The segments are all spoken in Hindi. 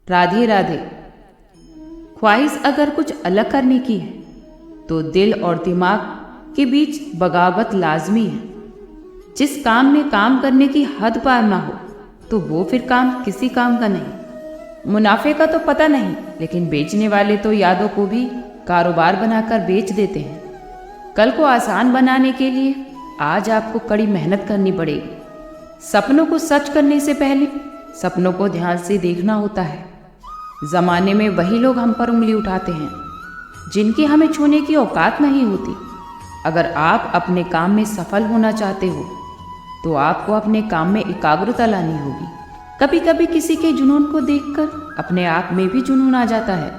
राधे राधे। ख्वाहिश अगर कुछ अलग करने की है तो दिल और दिमाग के बीच बगावत लाजमी है। जिस काम में काम करने की हद पार ना हो तो वो फिर काम किसी काम का नहीं। मुनाफे का तो पता नहीं, लेकिन बेचने वाले तो यादों को भी कारोबार बनाकर बेच देते हैं। कल को आसान बनाने के लिए आज आपको कड़ी मेहनत करनी पड़ेगी। सपनों को सच करने से पहले सपनों को ध्यान से देखना होता है। ज़माने में वही लोग हम पर उंगली उठाते हैं जिनकी हमें छूने की औकात नहीं होती। अगर आप अपने काम में सफल होना चाहते हो तो आपको अपने काम में एकाग्रता लानी होगी। कभी कभी किसी के जुनून को देखकर अपने आप में भी जुनून आ जाता है।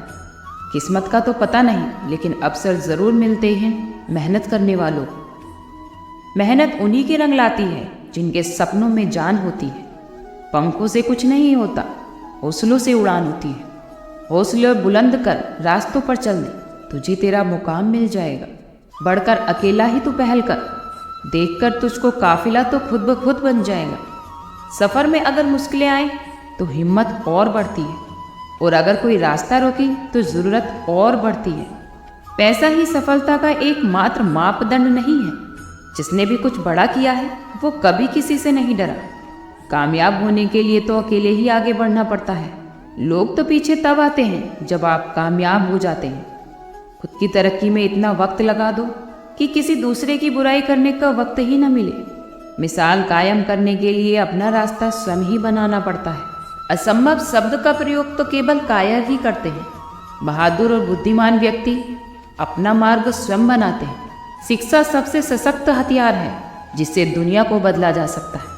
किस्मत का तो पता नहीं, लेकिन अवसर ज़रूर मिलते हैं मेहनत करने वालों को। मेहनत उन्हीं के रंग लाती है जिनके सपनों में जान होती है। पंखों से कुछ नहीं होता, हौसलों से उड़ान होती है। हौसले बुलंद कर रास्तों पर चल दे, तुझे तेरा मुकाम मिल जाएगा। बढ़कर अकेला ही तू पहल कर, देखकर तुझको काफिला तो खुद ब खुद बन जाएगा। सफ़र में अगर मुश्किलें आए तो हिम्मत और बढ़ती है, और अगर कोई रास्ता रोके तो ज़रूरत और बढ़ती है। पैसा ही सफलता का एकमात्र मापदंड नहीं है। जिसने भी कुछ बड़ा किया है वो कभी किसी से नहीं डरा। कामयाब होने के लिए तो अकेले ही आगे बढ़ना पड़ता है। लोग तो पीछे तब आते हैं जब आप कामयाब हो जाते हैं। खुद की तरक्की में इतना वक्त लगा दो कि किसी दूसरे की बुराई करने का वक्त ही न मिले। मिसाल कायम करने के लिए अपना रास्ता स्वयं ही बनाना पड़ता है। असंभव शब्द का प्रयोग तो केवल कायर ही करते हैं। बहादुर और बुद्धिमान व्यक्ति अपना मार्ग स्वयं बनाते हैं। शिक्षा सबसे सशक्त हथियार है जिससे दुनिया को बदला जा सकता है।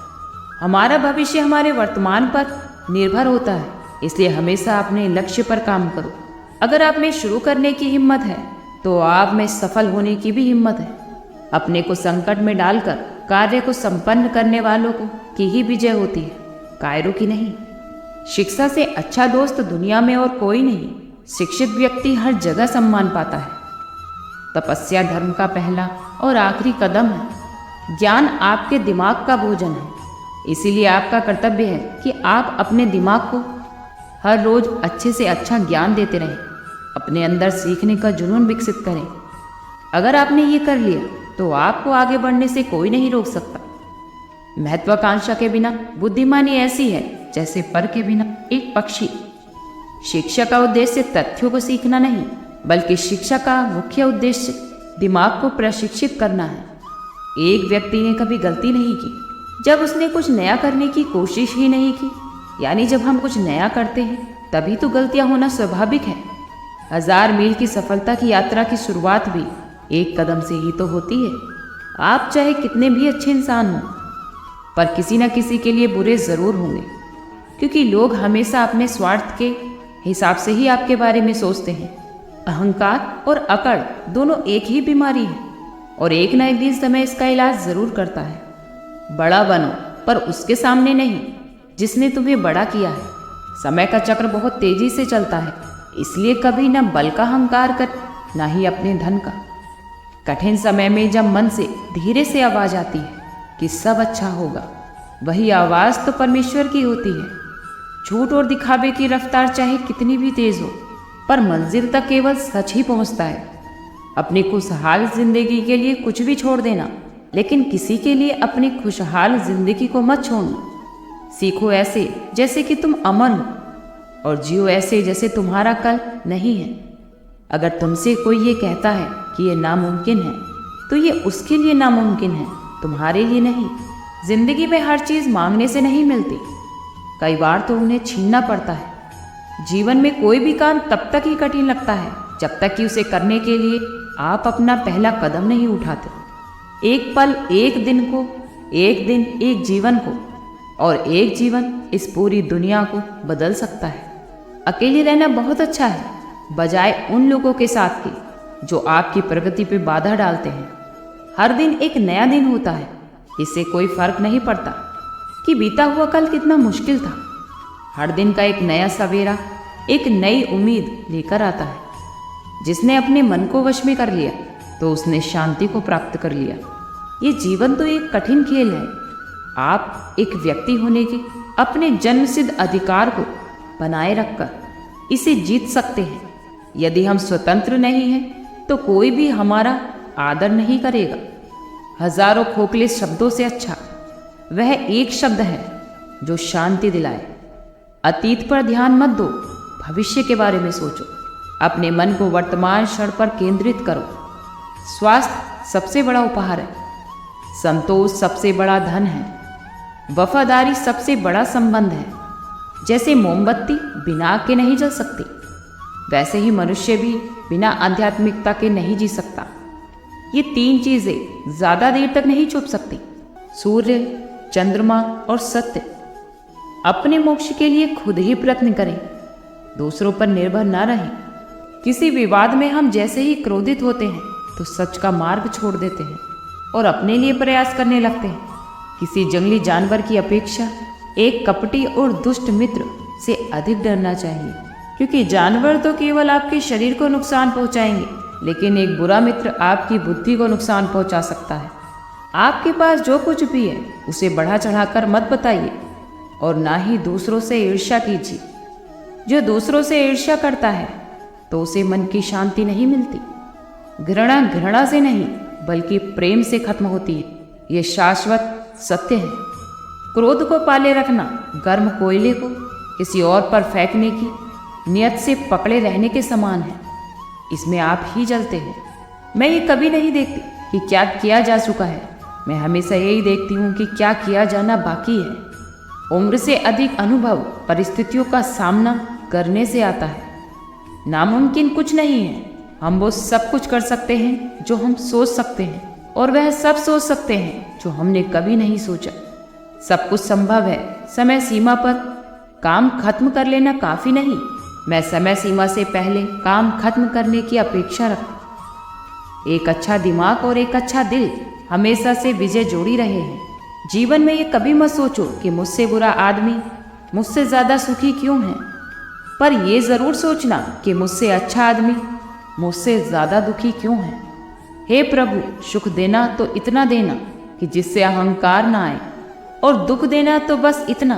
हमारा भविष्य हमारे वर्तमान पर निर्भर होता है, इसलिए हमेशा अपने लक्ष्य पर काम करो। अगर आप में शुरू करने की हिम्मत है तो आप में सफल होने की भी हिम्मत है। अपने को संकट में डालकर कार्य को संपन्न करने वालों की ही विजय होती है, कायरों की नहीं। शिक्षा से अच्छा दोस्त दुनिया में और कोई नहीं। शिक्षित व्यक्ति हर जगह सम्मान पाता है। तपस्या धर्म का पहला और आखिरी कदम है। ज्ञान आपके दिमाग का भोजन है, इसीलिए आपका कर्तव्य है कि आप अपने दिमाग को हर रोज अच्छे से अच्छा ज्ञान देते रहें। अपने अंदर सीखने का जुनून विकसित करें। अगर आपने ये कर लिया तो आपको आगे बढ़ने से कोई नहीं रोक सकता। महत्वाकांक्षा के बिना बुद्धिमानी ऐसी है जैसे पर के बिना एक पक्षी। शिक्षा का उद्देश्य तथ्यों को सीखना नहीं, बल्कि शिक्षा का मुख्य उद्देश्य दिमाग को प्रशिक्षित करना है। एक व्यक्ति ने कभी गलती नहीं की जब उसने कुछ नया करने की कोशिश ही नहीं की। यानी जब हम कुछ नया करते हैं तभी तो गलतियां होना स्वाभाविक है। 1000 मील की सफलता की यात्रा की शुरुआत भी एक कदम से ही तो होती है। आप चाहे कितने भी अच्छे इंसान हों, पर किसी न किसी के लिए बुरे ज़रूर होंगे, क्योंकि लोग हमेशा अपने स्वार्थ के हिसाब से ही आपके बारे में सोचते हैं। अहंकार और अकड़ दोनों एक ही बीमारी है, और एक न एक दिन समय इसका इलाज ज़रूर करता है। बड़ा बनो, पर उसके सामने नहीं जिसने तुम्हें बड़ा किया है। समय का चक्र बहुत तेजी से चलता है, इसलिए कभी न बल का अहंकार कर, ना ही अपने धन का। कठिन समय में जब मन से धीरे से आवाज़ आती है कि सब अच्छा होगा, वही आवाज़ तो परमेश्वर की होती है। झूठ और दिखावे की रफ्तार चाहे कितनी भी तेज हो, पर मंजिल तक केवल सच ही पहुंचता है। अपनी खुशहाल जिंदगी के लिए कुछ भी छोड़ देना, लेकिन किसी के लिए अपनी खुशहाल जिंदगी को मत छोड़ना। सीखो ऐसे जैसे कि तुम अमर हो, और जियो ऐसे जैसे तुम्हारा कल नहीं है। अगर तुमसे कोई ये कहता है कि ये नामुमकिन है, तो ये उसके लिए नामुमकिन है, तुम्हारे लिए नहीं। जिंदगी में हर चीज़ मांगने से नहीं मिलती, कई बार तो उन्हें छीनना पड़ता है। जीवन में कोई भी काम तब तक ही कठिन लगता है जब तक कि उसे करने के लिए आप अपना पहला कदम नहीं उठाते। एक पल एक दिन को, एक दिन एक जीवन को, और एक जीवन इस पूरी दुनिया को बदल सकता है। अकेले रहना बहुत अच्छा है, बजाय उन लोगों के साथ के जो आपकी प्रगति पे बाधा डालते हैं। हर दिन एक नया दिन होता है, इससे कोई फर्क नहीं पड़ता कि बीता हुआ कल कितना मुश्किल था। हर दिन का एक नया सवेरा एक नई उम्मीद लेकर आता है। जिसने अपने मन को वश में कर लिया तो उसने शांति को प्राप्त कर लिया। ये जीवन तो एक कठिन खेल है। आप एक व्यक्ति होने के अपने जन्मसिद्ध अधिकार को बनाए रखकर इसे जीत सकते हैं। यदि हम स्वतंत्र नहीं हैं तो कोई भी हमारा आदर नहीं करेगा। हजारों खोखले शब्दों से अच्छा वह एक शब्द है जो शांति दिलाए। अतीत पर ध्यान मत दो, भविष्य के बारे में सोचो। अपने मन को वर्तमान क्षण पर केंद्रित करो। स्वास्थ्य सबसे बड़ा उपहार है, संतोष सबसे बड़ा धन है, वफादारी सबसे बड़ा संबंध है। जैसे मोमबत्ती बिना आग के नहीं जल सकती, वैसे ही मनुष्य भी बिना आध्यात्मिकता के नहीं जी सकता। ये तीन चीजें ज्यादा देर तक नहीं छुप सकती, सूर्य, चंद्रमा और सत्य। अपने मोक्ष के लिए खुद ही प्रयत्न करें, दूसरों पर निर्भर न रहें। किसी विवाद में हम जैसे ही क्रोधित होते हैं तो सच का मार्ग छोड़ देते हैं और अपने लिए प्रयास करने लगते हैं। किसी जंगली जानवर की अपेक्षा एक कपटी और दुष्ट मित्र से अधिक डरना चाहिए, क्योंकि जानवर तो केवल आपके शरीर को नुकसान पहुंचाएंगे, लेकिन एक बुरा मित्र आपकी बुद्धि को नुकसान पहुंचा सकता है। आपके पास जो कुछ भी है उसे बढ़ा चढ़ाकर मत बताइए और ना ही दूसरों से ईर्ष्या कीजिए। जो दूसरों से ईर्ष्या करता है तो उसे मन की शांति नहीं मिलती। घृणा घृणा से नहीं बल्कि प्रेम से खत्म होती है, ये शाश्वत सत्य है। क्रोध को पाले रखना गर्म कोयले को किसी और पर फेंकने की नियत से पकड़े रहने के समान है। इसमें आप ही जलते हैं। मैं ये कभी नहीं देखती कि क्या किया जा चुका है, मैं हमेशा यही देखती हूँ कि क्या किया जाना बाकी है। उम्र से अधिक अनुभव परिस्थितियों का सामना करने से आता है। नामुमकिन कुछ नहीं है। हम वो सब कुछ कर सकते हैं जो हम सोच सकते हैं, और वह सब सोच सकते हैं जो हमने कभी नहीं सोचा। सब कुछ संभव है। समय सीमा पर काम खत्म कर लेना काफी नहीं। मैं समय सीमा से पहले काम खत्म करने की अपेक्षा रखती। एक अच्छा दिमाग और एक अच्छा दिल हमेशा से विजय जोड़ी रहे हैं। जीवन में ये कभी मत सोचो कि मुझसे बुरा आदमी मुझसे ज्यादा सुखी क्यों है, पर यह जरूर सोचना कि मुझसे अच्छा आदमी मुझसे ज्यादा दुखी क्यों है। हे प्रभु, सुख देना तो इतना देना कि जिससे अहंकार ना आए, और दुख देना तो बस इतना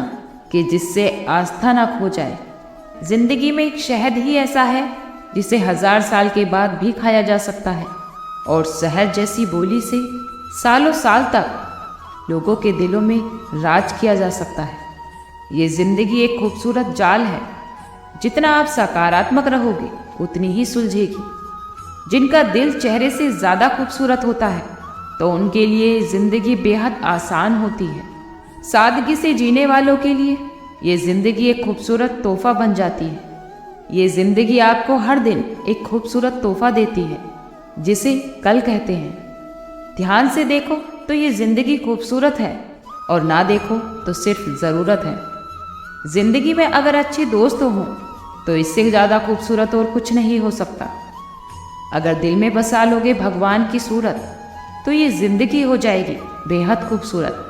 कि जिससे आस्था ना खो जाए। जिंदगी में एक शहद ही ऐसा है जिसे 1000 साल के बाद भी खाया जा सकता है, और शहद जैसी बोली से सालों साल तक लोगों के दिलों में राज किया जा सकता है। ये जिंदगी एक खूबसूरत जाल है। जितना आप सकारात्मक रहोगे उतनी ही सुलझेगी। जिनका दिल चेहरे से ज़्यादा खूबसूरत होता है तो उनके लिए जिंदगी बेहद आसान होती है। सादगी से जीने वालों के लिए ये जिंदगी एक खूबसूरत तोहफा बन जाती है। ये जिंदगी आपको हर दिन एक खूबसूरत तोहफा देती है जिसे कल कहते हैं। ध्यान से देखो तो ये जिंदगी खूबसूरत है, और ना देखो तो सिर्फ ज़रूरत है। जिंदगी में अगर अच्छे दोस्त हों तो इससे ज़्यादा खूबसूरत और कुछ नहीं हो सकता। अगर दिल में बसा लोगे भगवान की सूरत तो ये जिंदगी हो जाएगी बेहद खूबसूरत।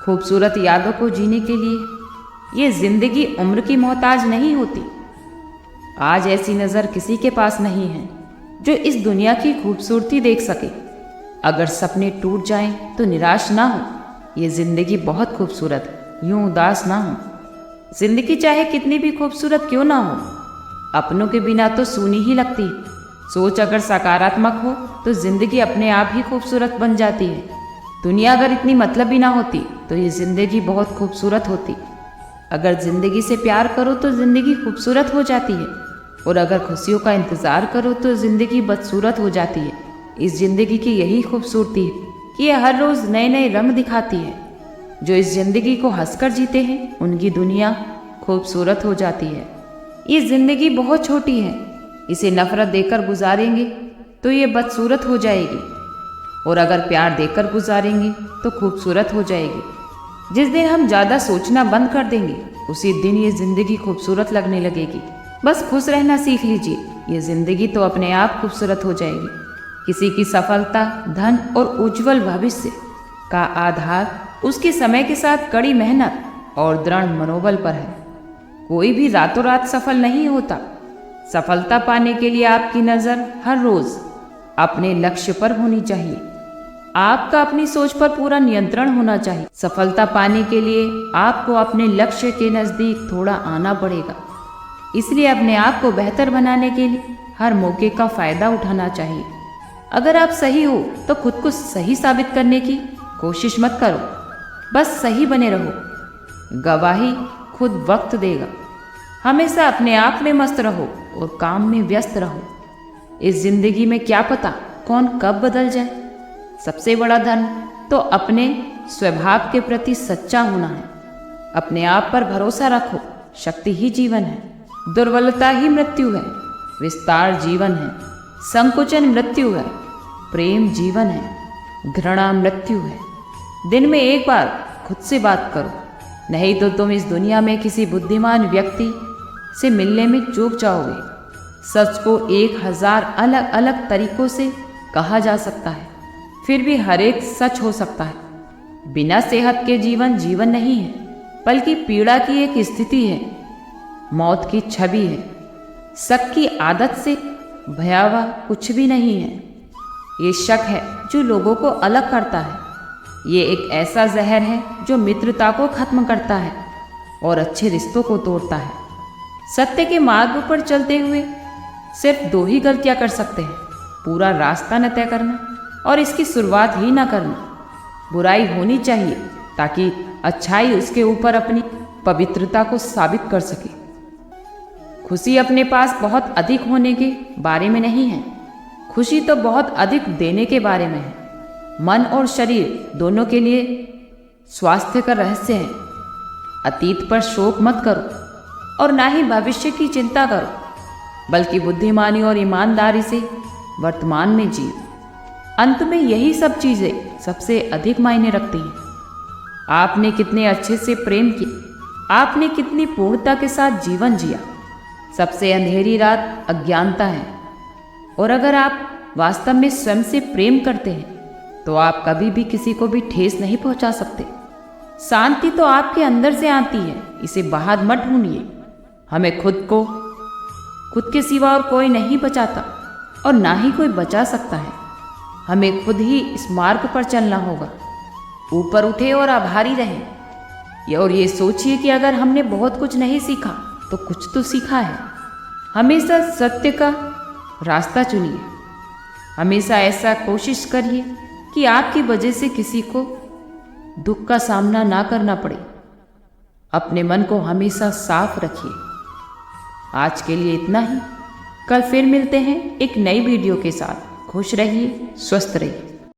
खूबसूरत यादों को जीने के लिए ये जिंदगी उम्र की मोहताज नहीं होती। आज ऐसी नज़र किसी के पास नहीं है जो इस दुनिया की खूबसूरती देख सके। अगर सपने टूट जाएं तो निराश ना हो, ये जिंदगी बहुत खूबसूरत, यूं उदास ना हो। जिंदगी चाहे कितनी भी खूबसूरत क्यों ना हो, अपनों के बिना तो सूनी ही लगती है। सोच अगर सकारात्मक हो तो जिंदगी अपने आप ही खूबसूरत बन जाती है। दुनिया अगर इतनी मतलबी ना होती तो ये जिंदगी बहुत खूबसूरत होती। अगर जिंदगी से प्यार करो तो जिंदगी खूबसूरत हो जाती है, और अगर खुशियों का इंतज़ार करो तो जिंदगी बदसूरत हो जाती है। इस जिंदगी की यही खूबसूरती है कि ये हर रोज़ नए नए रंग दिखाती है। जो इस जिंदगी को हंसकर जीते हैं उनकी दुनिया खूबसूरत हो जाती है। ये जिंदगी बहुत छोटी है, इसे नफरत देकर गुजारेंगे तो ये बदसूरत हो जाएगी, और अगर प्यार देकर गुजारेंगे तो खूबसूरत हो जाएगी। जिस दिन हम ज़्यादा सोचना बंद कर देंगे उसी दिन ये ज़िंदगी खूबसूरत लगने लगेगी। बस खुश रहना सीख लीजिए, ये ज़िंदगी तो अपने आप खूबसूरत हो जाएगी। किसी की सफलता, धन और उज्जवल भविष्य का आधार उसके समय के साथ कड़ी मेहनत और दृढ़ मनोबल पर है। कोई भी रातों रात सफल नहीं होता। सफलता पाने के लिए आपकी नज़र हर रोज़ अपने लक्ष्य पर होनी चाहिए। आपका अपनी सोच पर पूरा नियंत्रण होना चाहिए। सफलता पाने के लिए आपको अपने लक्ष्य के नज़दीक थोड़ा आना पड़ेगा। इसलिए अपने आप को बेहतर बनाने के लिए हर मौके का फ़ायदा उठाना चाहिए। अगर आप सही हो तो खुद को सही साबित करने की कोशिश मत करो, बस सही बने रहो। गवाही खुद वक्त देगा। हमेशा अपने आप में मस्त रहो और काम में व्यस्त रहो। इस जिंदगी में क्या पता कौन कब बदल जाए। सबसे बड़ा धन तो अपने स्वभाव के प्रति सच्चा होना है। अपने आप पर भरोसा रखो। शक्ति ही जीवन है, दुर्बलता ही मृत्यु है। विस्तार जीवन है, संकुचन मृत्यु है। प्रेम जीवन है, घृणा मृत्यु है। दिन में एक बार खुद से बात करो, नहीं तो तुम इस दुनिया में किसी बुद्धिमान व्यक्ति से मिलने में चूक जाओगे। सच को 1000 अलग अलग तरीकों से कहा जा सकता है, फिर भी हर एक सच हो सकता है। बिना सेहत के जीवन जीवन नहीं है, बल्कि पीड़ा की एक स्थिति है, मौत की छवि है। शक की आदत से भयावह कुछ भी नहीं है। ये शक है जो लोगों को अलग करता है। ये एक ऐसा जहर है जो मित्रता को खत्म करता है और अच्छे रिश्तों को तोड़ता है। सत्य के मार्ग पर चलते हुए सिर्फ 2 ही गलतियां कर सकते हैं, पूरा रास्ता न तय करना और इसकी शुरुआत ही ना करना। बुराई होनी चाहिए ताकि अच्छाई उसके ऊपर अपनी पवित्रता को साबित कर सके। खुशी अपने पास बहुत अधिक होने के बारे में नहीं है, खुशी तो बहुत अधिक देने के बारे में है। मन और शरीर दोनों के लिए स्वास्थ्य का रहस्य है। अतीत पर शोक मत करो और ना ही भविष्य की चिंता करो, बल्कि बुद्धिमानी और ईमानदारी से वर्तमान में जियो। अंत में यही सब चीज़ें सबसे अधिक मायने रखती हैं। आपने कितने अच्छे से प्रेम किया, आपने कितनी पूर्णता के साथ जीवन जिया। सबसे अंधेरी रात अज्ञानता है, और अगर आप वास्तव में स्वयं से प्रेम करते हैं तो आप कभी भी किसी को भी ठेस नहीं पहुंचा सकते। शांति तो आपके अंदर से आती है, इसे बाहर मत ढूंढिए। हमें खुद के सिवा और कोई नहीं बचाता और ना ही कोई बचा सकता है। हमें खुद ही इस मार्ग पर चलना होगा। ऊपर उठे और आभारी रहें, और ये सोचिए कि अगर हमने बहुत कुछ नहीं सीखा तो कुछ तो सीखा है। हमेशा सत्य का रास्ता चुनिए। हमेशा ऐसा कोशिश करिए कि आपकी वजह से किसी को दुख का सामना ना करना पड़े। अपने मन को हमेशा साफ रखिए। आज के लिए इतना ही। कल फिर मिलते हैं एक नई वीडियो के साथ। खुश रहिए, स्वस्थ रहिए।